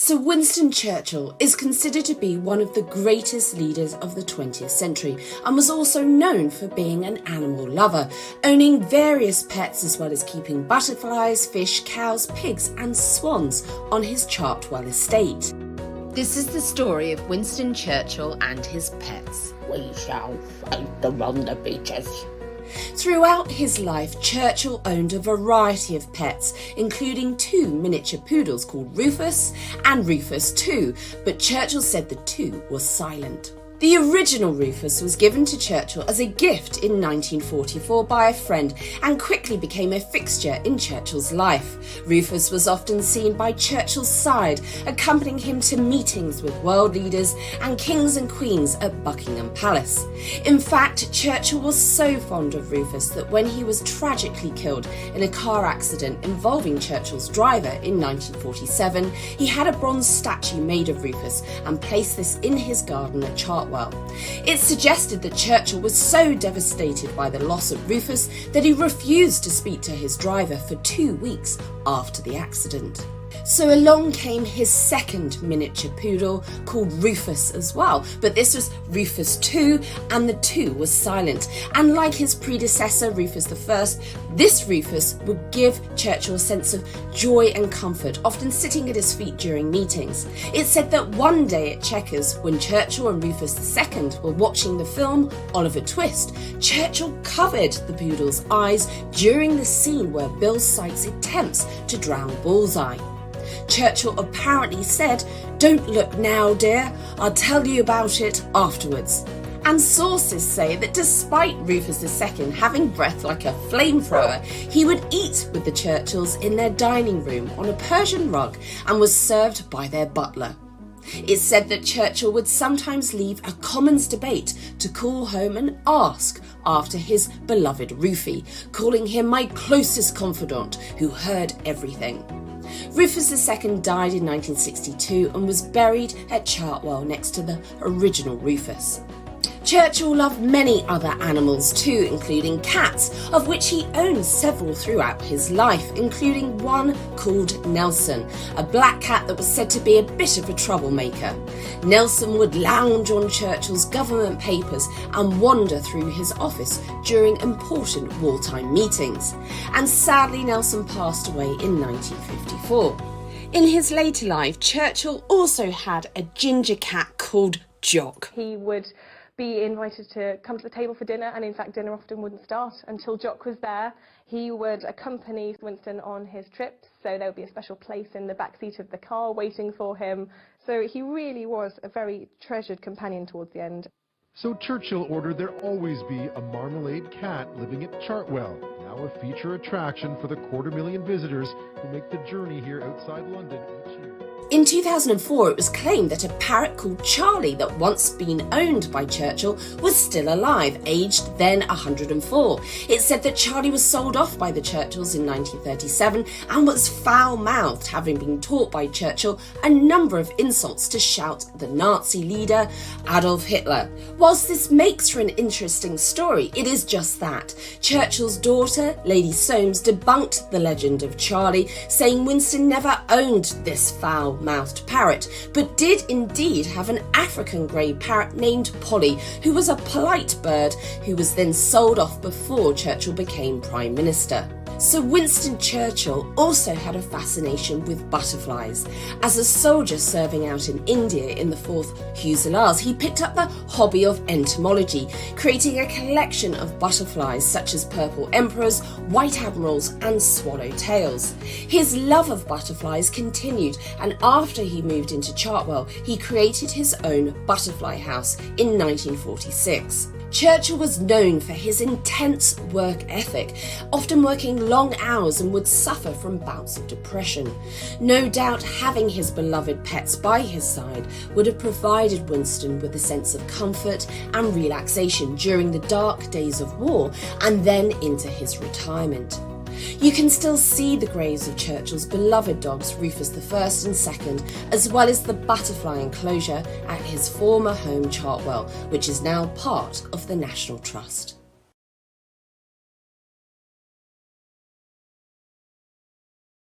Sir Winston Churchill is considered to be one of the greatest leaders of the 20th century and was also known for being an animal lover, owning various pets as well as keeping butterflies, fish, cows, pigs and swans on his Chartwell estate. This is the story of Winston Churchill and his pets. We shall fight them on the beaches. Throughout his life, Churchill owned a variety of pets, including 2 miniature poodles called Rufus and Rufus II, but Churchill said the 2 were silent. The original Rufus was given to Churchill as a gift in 1944 by a friend and quickly became a fixture in Churchill's life. Rufus was often seen by Churchill's side, accompanying him to meetings with world leaders and kings and queens at Buckingham Palace. In fact, Churchill was so fond of Rufus that when he was tragically killed in a car accident involving Churchill's driver in 1947, he had a bronze statue made of Rufus and placed this in his garden at Chartwell. It's suggested that Churchill was so devastated by the loss of Rufus that he refused to speak to his driver for 2 weeks after the accident. So along came his second miniature poodle called Rufus as well, but this was Rufus II and the 2 was silent. And like his predecessor Rufus I, this Rufus would give Churchill a sense of joy and comfort, often sitting at his feet during meetings. It's said that one day at Chequers, when Churchill and Rufus II were watching the film Oliver Twist, Churchill covered the poodle's eyes during the scene where Bill Sikes attempts to drown Bullseye. Churchill apparently said, "Don't look now, dear, I'll tell you about it afterwards." And sources say that despite Rufus II having breath like a flamethrower, he would eat with the Churchills in their dining room on a Persian rug and was served by their butler. It's said that Churchill would sometimes leave a Commons debate to call home and ask after his beloved Rufy, calling him my closest confidant who heard everything. Rufus II died in 1962 and was buried at Chartwell next to the original Rufus. Churchill loved many other animals too, including cats, of which he owned several throughout his life, including one called Nelson, a black cat that was said to be a bit of a troublemaker. Nelson would lounge on Churchill's government papers and wander through his office during important wartime meetings. And sadly, Nelson passed away in 1954. In his later life, Churchill also had a ginger cat called Jock. He would be invited to come to the table for dinner, and in fact dinner often wouldn't start until Jock was there. He would accompany Winston on his trips, so there would be a special place in the back seat of the car waiting for him. So he really was a very treasured companion towards the end. So Churchill ordered there always be a marmalade cat living at Chartwell, now a feature attraction for the 250,000 visitors who make the journey here outside London each year. In 2004, it was claimed that a parrot called Charlie that once been owned by Churchill was still alive, aged then 104. It said that Charlie was sold off by the Churchills in 1937 and was foul-mouthed, having been taught by Churchill a number of insults to shout at the Nazi leader Adolf Hitler. Whilst this makes for an interesting story, it is just that. Churchill's daughter, Lady Soames, debunked the legend of Charlie, saying Winston never owned this foul-mouthed parrot, but did indeed have an African grey parrot named Polly, who was a polite bird who was then sold off before Churchill became Prime Minister. Sir Winston Churchill also had a fascination with butterflies. As a soldier serving out in India in the 4th Hussars, he picked up the hobby of entomology, creating a collection of butterflies such as purple emperors, white admirals and swallowtails. His love of butterflies continued, and after he moved into Chartwell, he created his own butterfly house in 1946. Churchill was known for his intense work ethic, often working long hours, and would suffer from bouts of depression. No doubt having his beloved pets by his side would have provided Winston with a sense of comfort and relaxation during the dark days of war and then into his retirement. You can still see the graves of Churchill's beloved dogs Rufus I and II, as well as the butterfly enclosure at his former home Chartwell, which is now part of the National Trust.